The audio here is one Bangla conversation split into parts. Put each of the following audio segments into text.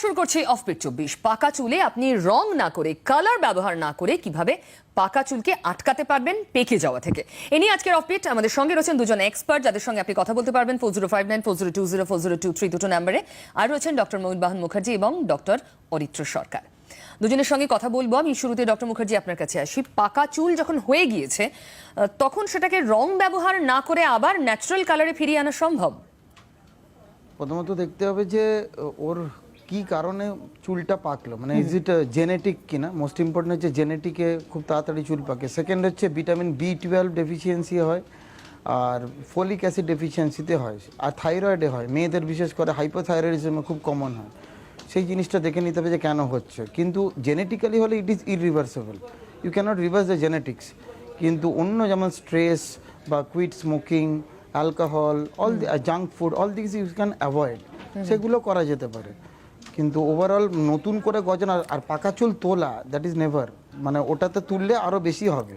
শুরু করছি অফবিট 24। পাকা চুলে আপনি রং না করে, কালার ব্যবহার না করে কিভাবে পাকা চুলকে আটকাতে পারবেন পেকে যাওয়া থেকে, এ নিয়ে আজকের অফবিট। আমাদের সঙ্গে রয়েছেন দুজন এক্সপার্ট যাদের সঙ্গে আপনি কথা বলতে পারবেন 405940204023 দুটো নাম্বারে। আর রয়েছেন ডক্টর মহিবাহন মুখার্জি এবং ডক্টর অরিত্র সরকার। দুজনের সঙ্গে কথা বলবো। আমি শুরুতে ডক্টর মুখার্জি আপনার কাছে আসি। পাকা চুল যখন হয়ে গিয়েছে তখন সেটাকে রং ব্যবহার না করে আবার ন্যাচারাল কালারে ফিরিয়ে আনা সম্ভব? প্রথমত দেখতে হবে যে ওর কি কারণে চুলটা পাকলো, মানে ইজ ইট জেনেটিক কিনা। মোস্ট ইম্পর্টেন্ট হচ্ছে জেনেটিকে খুব তাড়াতাড়ি চুল পাকে। সেকেন্ড হচ্ছে ভিটামিন B12 ডেফিসিয়েন্সি হয়, আর ফলিক অ্যাসিড ডেফিসিয়েন্সিতে হয়, আর থাইরয়েডে হয়। মেয়েদের বিশেষ করে হাইপোথাইরয়েডিজমে খুব কমন হয়। সেই জিনিসটা দেখে নিতে হবে যে কেন হচ্ছে। কিন্তু জেনেটিক্যালি হলে it is irreversible, you cannot reverse the genetics. কিন্তু অন্য যেমন স্ট্রেস বা quit smoking, alcohol, all the junk food, all this you can avoid, সেগুলো করা যেতে পারে। কিন্তু ওভারঅল নতুন করে গজনা আর পাকা চুল তোলা, দ্যাট ইজ নেভার, মানে ওটাতে তুললে আরও বেশি হবে।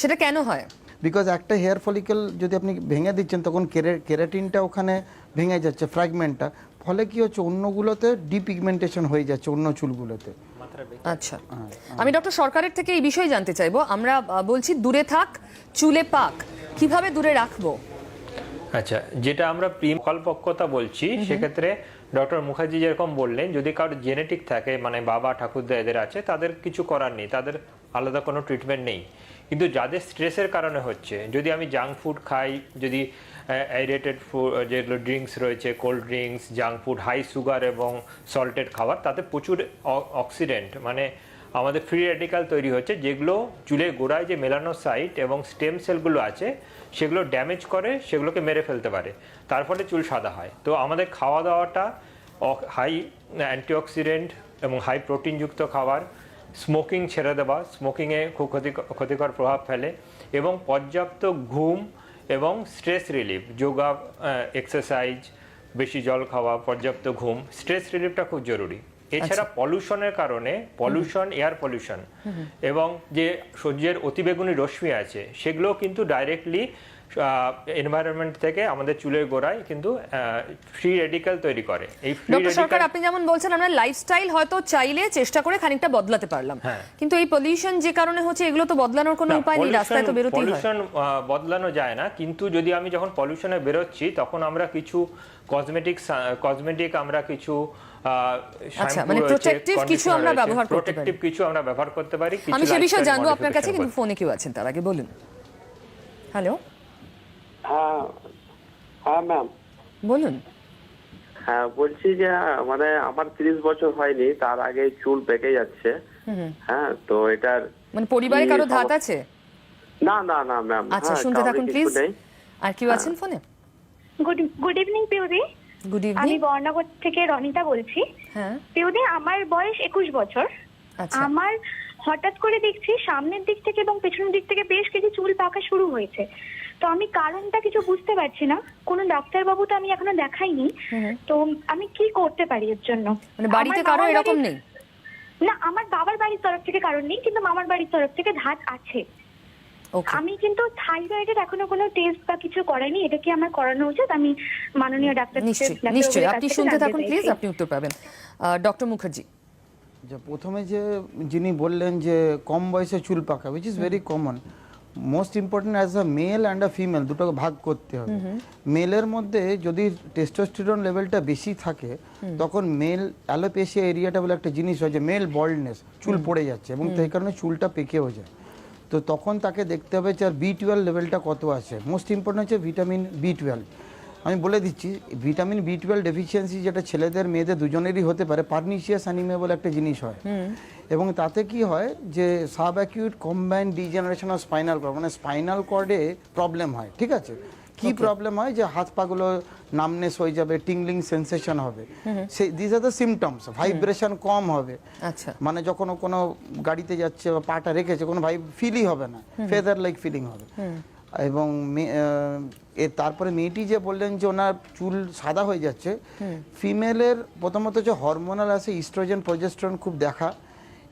সেটা কেন হয়? বিকজ একটা হেয়ার ফলিকেল যদি আপনি ভেঙে দিচ্ছেন তখন কেরাটিনটা ওখানে ভেঙে যাচ্ছে, ফ্র্যাগমেন্টটা, ফলে কি হচ্ছে অন্যগুলোতে ডিপিগমেন্টেশন হয়ে যাচ্ছে অন্য চুলগুলোতে। আচ্ছা, আমি ডক্টর সরকারের থেকে এই বিষয়ে জানতে চাইবো। আমরা বলছি দূরে থাক চুলে পাক, কিভাবে দূরে রাখবো? আচ্ছা, যেটা আমরা প্রিকল্পকতা বলছি, সেক্ষেত্রে ডক্টর মুখার্জি যেরকম বললেন, যদি কারোর জেনেটিক থাকে, মানে বাবা ঠাকুরদা এদের আছে, তাদের কিছু করার নেই, তাদের আলাদা কোনো ট্রিটমেন্ট নেই। কিন্তু যাদের স্ট্রেসের কারণে হচ্ছে, যদি আমি জাঙ্ক ফুড খাই, যদি অ্যারেটেড ফুড যেগুলো ড্রিঙ্কস রয়েছে, cold drinks, junk food, high sugar এবং সল্টেড খাবার, তাতে প্রচুর অক্সিডেন্ট মানে আমাদের ফ্রি রেডিক্যাল তৈরি হচ্ছে, যেগুলো চুলের গোড়ায় যে মেলানোসাইট এবং স্টেম সেলগুলো আছে সেগুলো ড্যামেজ করে, সেগুলোকে মেরে ফেলতে পারে, তার ফলে চুল সাদা হয়। তো আমাদের খাওয়া দাওয়াটা হাই অ্যান্টিঅক্সিডেন্ট এবং হাই প্রোটিনযুক্ত খাবার, স্মোকিং ছেড়ে দেওয়া, স্মোকিংয়ে খুব ক্ষতিকর প্রভাব ফেলে, এবং পর্যাপ্ত ঘুম এবং স্ট্রেস রিলিফ, যোগা, এক্সারসাইজ, বেশি জল খাওয়া, পর্যাপ্ত ঘুম, স্ট্রেস রিলিফটা খুব জরুরি। এছাড়া পলিউশনের কারণে, পলিউশন, এয়ার পলিউশন এবং যে সূর্যের অতিবেগুনি রশ্মি আছে, সেগুলো কিন্তু ডাইরেক্টলি এনভায়রনমেন্ট থেকে আমাদের চুলের গোড়ায় কিন্তু ফ্রি রেডিক্যাল তৈরি করে। এই ফ্রি ডক্টর সরকার, আপনি যেমন বলছেন আমরা লাইফস্টাইল হয়তো চাইলে চেষ্টা করে খানিকটা বদলাতে পারলাম, কিন্তু এই পলিউশন যে কারণে হচ্ছে, এগুলো তো বদলানোর কোনো উপায় নেই, রাস্তায় তো বেরোতেই হয়। পলিউশন বদলানো যায় না, কিন্তু যদি আমি যখন পলিউশনে বেরোচ্ছি তখন আমরা কিছু কসমেটিক আমরা কিছু মানে প্রোটেক্টিভ কিছু আমরা ব্যবহার করতে পারি। আমি সেই বিষয়ে জানবো আপনার কাছে, কিন্তু ফোনে কেউ আছেন, তার আগে বলুন। হ্যালো। হ্যাঁ ম্যাম বলুন। হ্যাঁ, বলছি যে মানে আমার 30 বছর হয়নি, তার আগে চুল পেকে যাচ্ছে। হ্যাঁ, তো এটার মানে পরিবারে কারো ধাত আছে? না না না ম্যাম। আচ্ছা, শুনতে থাকুন প্লিজ। আর কেউ আছেন ফোনে? গুড ইভিনিং পিউদি। Good evening. আমি বর্ণনগর থেকে রনিতা বলছি। হ্যাঁ পিউদি, আমার বয়স 21 বছর। আচ্ছা। আমার হঠাৎ করে দেখছি সামনের দিক থেকে এবং পেছনের দিক থেকে বেশ কিছু চুল পাকা শুরু হয়েছে। তো আমি কারণটা কিছু বুঝতে পারছি না, কোনো ডাক্তারবাবু তো আমি এখনো দেখাইনি। তো আমি কি করতে পারি এর জন্য? মানে বাড়িতে কারো এরকম নেই? না, আমার বাবার বাড়ির তরফ থেকে কারণ নেই, কিন্তু মামার বাড়ির তরফ থেকে ধাত আছে। আমি কিন্তু থাইরয়েডের এখনো কোনো টেস্ট বা কিছু করাইনি, এটা কি আমার করানো উচিত? আমি মাননীয় ডাক্তার নিশ্চয়ই আপনি শুনতে থাকুন প্লিজ, আপনি উত্তর পাবেন। ডক্টর মুখার্জি, প্রথমে যে যিনি বললেন যে কম বয়সে চুল পাকা, which is very common. Most important as a male and a female দুটোকে ভাগ করতে হবে। মেলের মধ্যে যদি টেস্টোস্টেরন লেভেলটা বেশি থাকে, তখন মেল অ্যালোপেশিয়া এরিয়াটা বলে একটা জিনিস হয়, যে মেল বল্ডনেস, চুল পড়ে যাচ্ছে এবং সেই কারণে চুলটা পেকেও যায়। তো তখন তাকে দেখতে হবে যে আর B12 লেভেলটা কত আছে। মোস্ট ইম্পর্টেন্ট হচ্ছে ভিটামিন B12। আমি বলে দিচ্ছি, ভিটামিন B12 ডেফিসিয়েন্সি যেটা ছেলেদের মেয়েদের দুজনেরই হতে পারে, পারনিশিয়াস অ্যানিমিয়া বলে একটা জিনিস হয়, এবং তাতে কি হয় যে sub acute combined degeneration of spinal cord, মানে স্পাইনাল কর্ডে প্রবলেম হয়। ঠিক আছে, কি প্রবলেম হয়? যে হাত পাগুলো নামনেস হয়ে যাবে, টিংলিং সেন্সেশন হবে, সেই this are the symptoms. Vibration কম হবে, আচ্ছা, মানে যখন কোনো গাড়িতে যাচ্ছে বা পাটা রেখেছে কোনো ফিলই হবে না, ফেদার লাইক ফিলিং হবে। এবং তারপরে মেয়েটি যে বললেন যে ওনার চুল সাদা হয়ে যাচ্ছে, ফিমেলের প্রথমত যে হরমোনাল আছে, ইস্ট্রোজেন, প্রজেস্টেরন খুব দেখা,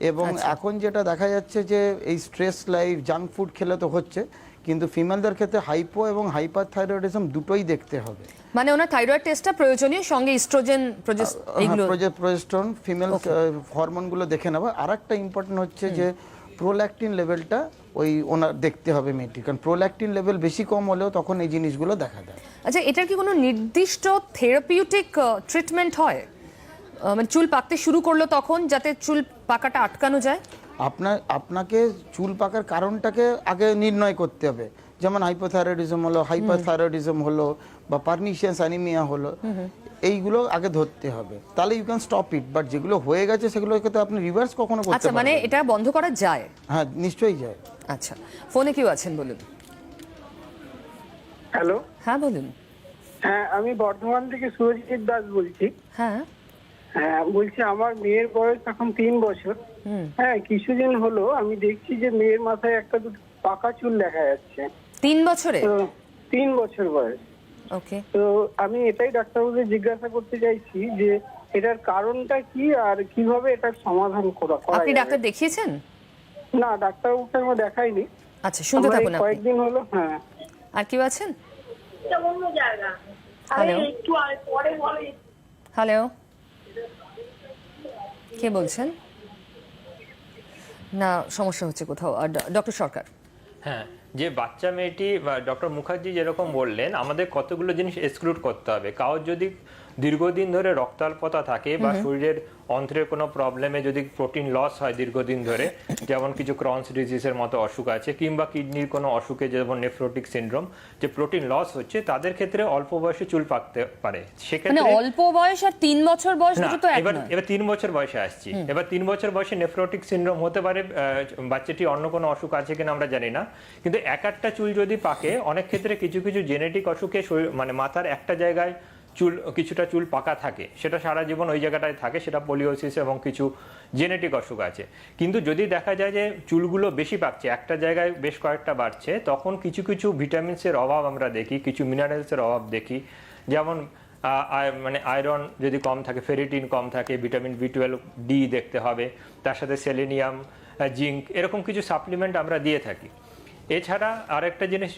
এবং এখন যেটা দেখা যাচ্ছে যে এই স্ট্রেস লাইফ, জাঙ্ক ফুড খেলে তো হচ্ছে, কিন্তু ফিমেলদের ক্ষেত্রে হাইপো এবং হাইপার থাইরয়েডিজম দুটোই দেখতে হবে। মানে ওনার থাইরয়েড টেস্টটা প্রয়োজনীয়, সঙ্গে ইস্ট্রোজেন এইগুলো প্রোজেস্টেরন ফিমেল হরমোনগুলো দেখে নেওয়া। আর একটা ইম্পর্টেন্ট হচ্ছে যে প্রোল্যাকটিন লেভেলটা ওই ওনার দেখতে হবে মেয়েটির, কারণ প্রোল্যাকটিন লেভেল বেশি কম হলেও তখন এই জিনিসগুলো দেখা দেয়। আচ্ছা, এটার কি কোনো নির্দিষ্ট থেরাপিউটিক ট্রিটমেন্ট হয়? মানে চুল পাকতে শুরু করলো তখন যাতে চুল পাকাটা আটকানো যায়? আপনাকে চুল পাকার কারণটাকে আগে নির্ণয় করতে হবে। যেমন হাইপোথাইরয়েডিজম হলো, হাইপারথাইরয়েডিজম হলো, বা পারনিশিয়াস অ্যানিমিয়া হলো, এইগুলো আগে ধরতে হবে, তাহলে you can stop it. But যেগুলো হয়ে গেছে সেগুলোকে তো আপনি রিভার্স কখনো করতে আচ্ছা, পারবেন মানে না। এটা বন্ধ করা যায়? হ্যাঁ, নিশ্চয়ই যায়। আচ্ছা, ফোনে কেউ আছেন, বলুন। হ্যালো, হ্যাঁ বলুন। হ্যাঁ আমি বর্ধমান থেকে সুরজিৎ দাস বলছি। হ্যাঁ। হ্যাঁ বলছি, আমার মেয়ের বয়স এখন 3 বছর। হ্যাঁ, কিছুদিন হলো আমি দেখছি যে মেয়ের মাথায় একটা দুটো পাকা চুল দেখা যাচ্ছে। 3 বছরে? তো 3 বছর বয়স। ওকে। তো আমি এটাই ডাক্তারবাবুকে জিজ্ঞাসা করতে চাইছি যে এটার কারণটা কি আর কিভাবে এটার সমাধান করা আপনি যায়। ডাক্তার দেখিয়েছেন? না, ডাক্তারবাবুকে আমি দেখাইনি। আচ্ছা, শুনতে আমার এই থাকুন আপনি। কয়েকদিন হলো। হ্যাঁ। আর কেউ আছেন? হ্যালো, হ্যালো, কে বলছেন? না, সমস্যা হচ্ছে কোথাও। আর ডক্টর সরকার? হ্যাঁ, যে বাচ্চা মেয়েটি বা ডক্টর মুখার্জি যেরকম বললেন, আমাদের কতগুলো জিনিস এক্সক্লুড করতে হবে। কারোর যদি দীর্ঘদিন ধরে রক্তাল্পতা থাকে বা শরীরের অন্ত্রের কোনো প্রবলেমে যদি প্রোটিন লস হয় দীর্ঘদিন ধরে, যেমন কিছু ক্রনস ডিজিজের মতো অসুখ আছে, কিংবা কিডনির কোনো অসুখে যেমন নেফ্রোটিক সিনড্রোম, যে প্রোটিন লস হচ্ছে, তাদের ক্ষেত্রে অল্প বয়সে চুল পাকতে পারে। মানে সেক্ষেত্রে অল্প বয়স আর 3 বছর বয়স না, দুটো তো এক নয়। এবার 3 বছর বয়সে আসছি। এবার 3 বছর বয়সে নেফ্রোটিক সিনড্রোম হতে পারে, বাচ্চাটি অন্য কোনো অসুখ আছে কিনা আমরা জানি না। কিন্তু একটা চুল যদি পাকে, অনেক ক্ষেত্রে কিছু কিছু জেনেটিক অসুখে মানে মাথার একটা জায়গায় কিছুটা চুল পাকা থাকে, সেটা সারা জীবন ওই জায়গাটায় থাকে, সেটা পোলিওসিস এবং কিছু জেনেটিক অসুখ আছে। কিন্তু যদি দেখা যায় যে চুলগুলো বেশি পাকছে, একটা জায়গায় বেশ কয়েকটা বাড়ছে, তখন কিছু কিছু ভিটামিনসের অভাব আমরা দেখি, কিছু মিনারেলসের অভাব দেখি। যেমন মানে আয়রন যদি কম থাকে, ফেরিটিন কম থাকে, ভিটামিন B12, ডি দেখতে হবে, তার সাথে সেলেনিয়াম, জিঙ্ক, এরকম কিছু সাপ্লিমেন্ট আমরা দিয়ে থাকি। এছাড়া আরেকটা জিনিস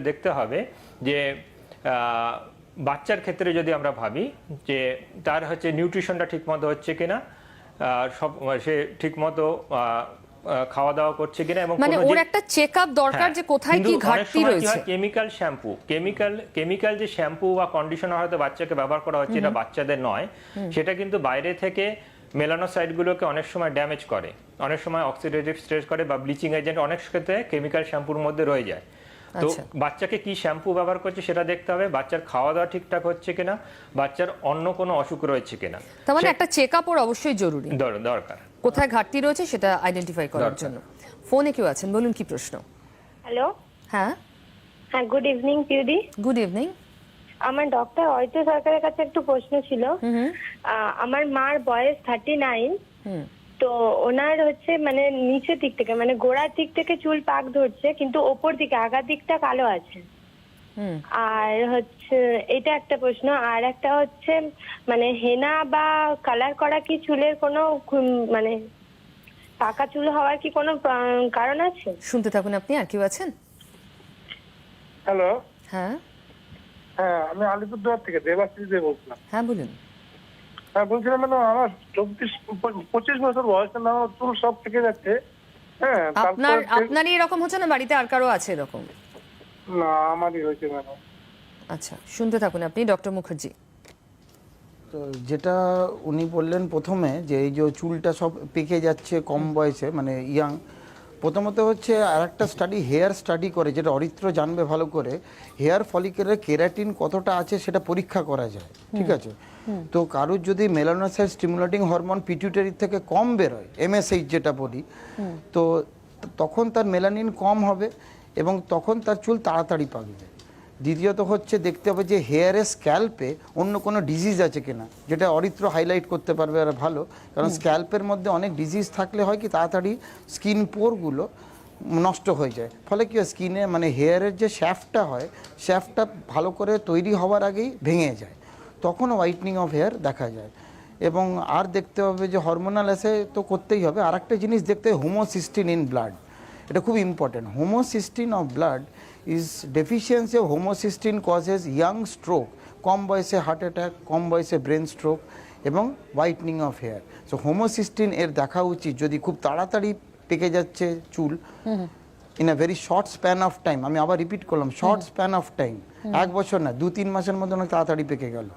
দেখতে হবে যে বাচ্চার ক্ষেত্রে যদি আমরা ভাবি যে তার হচ্ছে নিউট্রিশনটা ঠিকমতো হচ্ছে কিনা, সব সে ঠিকমতো খাওয়া দাওয়া করছে কিনা, এবং মানে ওর একটা চেকআপ দরকার যে কোথায় কি ঘাটতি রয়েছে। কেমিক্যাল শ্যাম্পু, কেমিক্যাল যে শ্যাম্পু বা কন্ডিশনার হয়তো বাচ্চাকে ব্যবহার করা হচ্ছে, এটা বাচ্চাদের নয়, সেটা কিন্তু বাইরে থেকে মেলানোসাইট গুলোকে অনেক সময় ড্যামেজ করে, অনেক সময় অক্সিডেটিভ স্ট্রেস করে, বা ব্লিচিং এজেন্ট অনেক ক্ষেত্রে কেমিক্যাল শ্যাম্পুর মধ্যে রয়ে যায়। তো বাচ্চাকে কি শ্যাম্পু ব্যবহার করছে সেটা দেখতে হবে, বাচ্চার খাওয়া দাওয়া ঠিকঠাক হচ্ছে কিনা, বাচ্চার অন্য কোনো অসুখ রয়েছে কিনা। তার মানে একটা চেকআপ ওর অবশ্যই জরুরি, দরকার। কোথায় ঘাটতি রয়েছে সেটা আইডেন্টিফাই করার জন্য। ফোনে কেউ আছেন, বলুন কি প্রশ্ন। হ্যালো। হ্যাঁ। হ্যাঁ, গুড ইভিনিং পিউদি। Good evening. আমার ডক্টর অয়ত সরকারের কাছে একটু প্রশ্ন ছিল। আমার মার বয়স 39। তো ওনার হচ্ছে মানে নিচের দিক থেকে, মানে গোড়ার দিক থেকে চুল পাক ধরছে, কিন্তু ওপর দিকে আগার দিকটা কালো আছে। আর হচ্ছে এটা একটা প্রশ্ন। আর একটা হচ্ছে মানে হেনা বা কালার করা কি চুলের কোনো মানে পাকা চুল হওয়ার কি কোনো কারণ আছে? শুনতে থাকুন আপনি। আর কেউ আছেন? হ্যালো। হ্যাঁ। হ্যাঁ, আমি আলিপুরদুয়ার থেকে দেবাশিস দে বলছিলাম। হ্যাঁ বলুন। হ্যাঁ, বলছিলাম মানে আমার 24-25 বছর বয়স, আমার চুল সব থেকে যাচ্ছে। হ্যাঁ, আপনারই এরকম হচ্ছে না বাড়িতে আর কারো আছে এরকম? না, আমারই হয়েছে ম্যাডাম। আচ্ছা, শুনতে থাকুন আপনি, ডক্টর মুখার্জি। তো যেটা উনি বললেন প্রথমে, যে এই যে চুলটা সব পেকে যাচ্ছে কম বয়সে, মানে ইয়াং, প্রথমত হচ্ছে আর একটা স্টাডি, হেয়ার স্টাডি করে, যেটা অরিত্র জানবে ভালো করে, হেয়ার ফলিকেলের কেরাটিন কতটা আছে সেটা পরীক্ষা করা যায়, ঠিক আছে? তো কারোর যদি মেলানোসাইট স্টিমুলেটিং হরমোন পিটিউটারি থেকে কম বেরোয়, MSH যেটা বলি, তো তখন তার মেলানিন কম হবে এবং তখন তার চুল তাড়াতাড়ি পাকবে। দ্বিতীয়ত হচ্ছে দেখতে হবে যে হেয়ারের স্ক্যাল্পে অন্য কোনো ডিজিজ আছে কিনা, যেটা অরিত্র হাইলাইট করতে পারবে আর ভালো, কারণ স্ক্যাল্পের মধ্যে অনেক ডিজিজ থাকলে হয় কি তাড়াতাড়ি স্কিন পোরগুলো নষ্ট হয়ে যায়, ফলে কি হয় স্কিনে মানে হেয়ারের যে শ্যাফটটা হয়, শ্যাফটটা ভালো করে তৈরি হওয়ার আগেই ভেঙে যায়, তখন হোয়াইটনিং অফ হেয়ার দেখা যায়। এবং আর দেখতে হবে যে হরমোনাল অ্যাসে তো করতেই হবে, আর একটা জিনিস দেখতে হবে হোমোসিস্টিন ইন ব্লাড। এটা খুব important. Homocysteine of blood is deficiency of homocysteine causes young stroke, কম বয়সে হার্ট অ্যাটাক, কম বয়সে ব্রেন স্ট্রোক এবং whitening of hair. So homocysteine এর দেখা উচিত যদি খুব তাড়াতাড়ি পেকে যাচ্ছে চুল in a very short span of time, আমি আবার রিপিট করলাম শর্ট স্প্যান অফ টাইম, 1 বছর না 2-3 মাসের মধ্যে অনেক তাড়াতাড়ি পেকে গেল,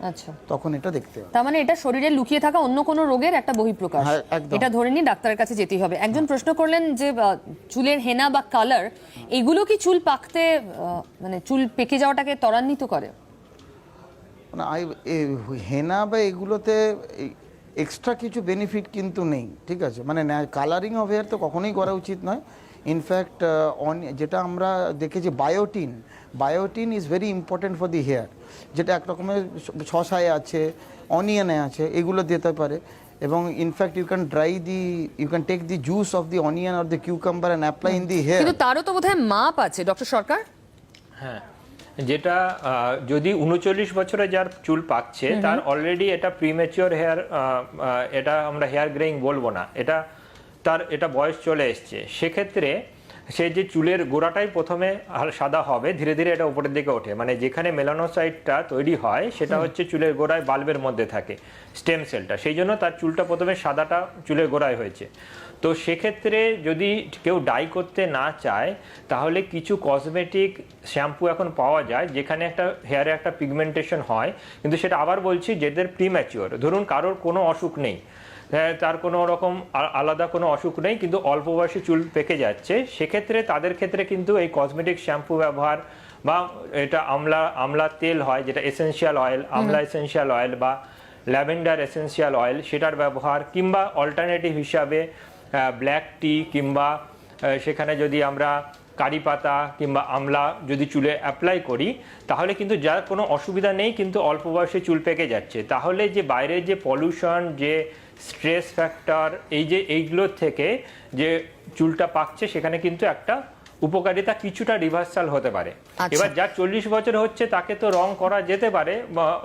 আচ্ছা, তখন এটা দেখতে হবে। তার মানে এটা শরীরে লুকিয়ে থাকা অন্য কোনো রোগের একটা বহিঃপ্রকাশ, হ্যাঁ, একদম। এটা ধরে নিয়ে ডাক্তারের কাছে যেতেই হবে। একজন প্রশ্ন করলেন যে চুলের হেনা বা কালার এগুলো কি চুল পাকতে মানে চুল পেকে যাওয়াটাকে ত্বরান্বিত করে? মানে হেনা বা এগুলোতে এক্সট্রা কিছু বেনিফিট কিন্তু নেই, ঠিক আছে? মানে কালারিং অফ হেয়ার তো কখনোই করা উচিত নয়। ইনফ্যাক্ট যেটা আমরা দেখেছি biotin is very important for the hair, যেটা এক রকমের শসায় আছে, অনিয়নে আছে, এগুলো দিতে পারে। এবং in fact you can take the juice of the onion or the cucumber and apply in the hair. কিন্তু তারও তো বোধহয় মাপ আছে ডক্টর সরকার। হ্যাঁ, যেটা যদি 39 বছরে যার চুল পাকছে তার অলরেডি এটা প্রিম্যাচিওর হেয়ার, এটা আমরা হেয়ার গ্রেইং বলবো না, এটা বয়স চলে এসছে। সেক্ষেত্রে সে যে চুলের গোড়াটাই প্রথমে সাদা হবে, ধীরে ধীরে এটা উপরের দিকে ওঠে। মানে যেখানে মেলানোসাইটটা তৈরি হয় সেটা হচ্ছে চুলের গোড়ায় বাল্বের মধ্যে থাকে স্টেম সেলটা, সেই জন্য তার চুলটা প্রথমে সাদাটা চুলের গোড়ায় হয়েছে। তো সেক্ষেত্রে যদি কেউ ডাই করতে না চায় তাহলে কিছু কসমেটিক শ্যাম্পু এখন পাওয়া যায় যেখানে একটা হেয়ারে একটা পিগমেন্টেশন হয়, কিন্তু সেটা আবার বলছি যেদের প্রিম্যাচিওর, ধরুন কারোর কোনো অসুখ নেই, তার কোনো রকম আলাদা কোনো অসুখ নেই কিন্তু অল্প বয়সে চুল পেকে যাচ্ছে, সেক্ষেত্রে তাদের ক্ষেত্রে কিন্তু এই কসমেটিক শ্যাম্পু ব্যবহার বা এটা আমলা তেল হয় যেটা এসেনশিয়াল অয়েল, আমলা এসেনশিয়াল অয়েল বা ল্যাভেন্ডার এসেনশিয়াল অয়েল, সেটার ব্যবহার, কিংবা অল্টারনেটিভ হিসাবে ব্ল্যাক টি কিংবা সেখানে যদি আমরা কারি পাতা কিংবা আমলা যদি চুলে অ্যাপ্লাই করি তাহলে কিন্তু যার কোনো অসুবিধা নেই কিন্তু অল্প বয়সে চুল পেকে যাচ্ছে। তাহলে যে বাইরের যে পলিউশন, যে স্ট্রেস ফ্যাক্টর, এইগুলোর থেকে যে চুলটা পাকছে সেখানে কিন্তু একটা উপকারিতা কিছুটা রিভার্সাল হতে পারে। এবার যার 40 বছর হচ্ছে তাকে তো রং করা যেতে পারে,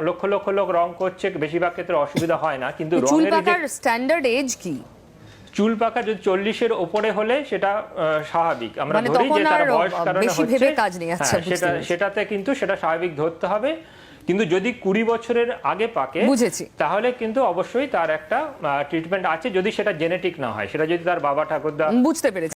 লক্ষ লক্ষ লোক রং করছে, বেশিরভাগ ক্ষেত্রে অসুবিধা হয় না। কিন্তু চুল পাকার স্ট্যান্ডার্ড এজ কি? চুল পাকা যদি 40-এর উপরে হলে সেটা স্বাভাবিক, আমরা মানে ধরি যে তার বয়স কারণে বেশি ভেবে কাজ নেই। আচ্ছা, সেটাতে কিন্তু সেটা স্বাভাবিক ধরতে হবে। কিন্তু যদি 20 বছরের আগে পাকে বুঝেছি, তাহলে কিন্তু অবশ্যই তার একটা ট্রিটমেন্ট আছে, যদি সেটা জেনেটিক না হয়, সেটা যদি তার বাবা ঠাকুরদা। বুঝতে পেরেছি।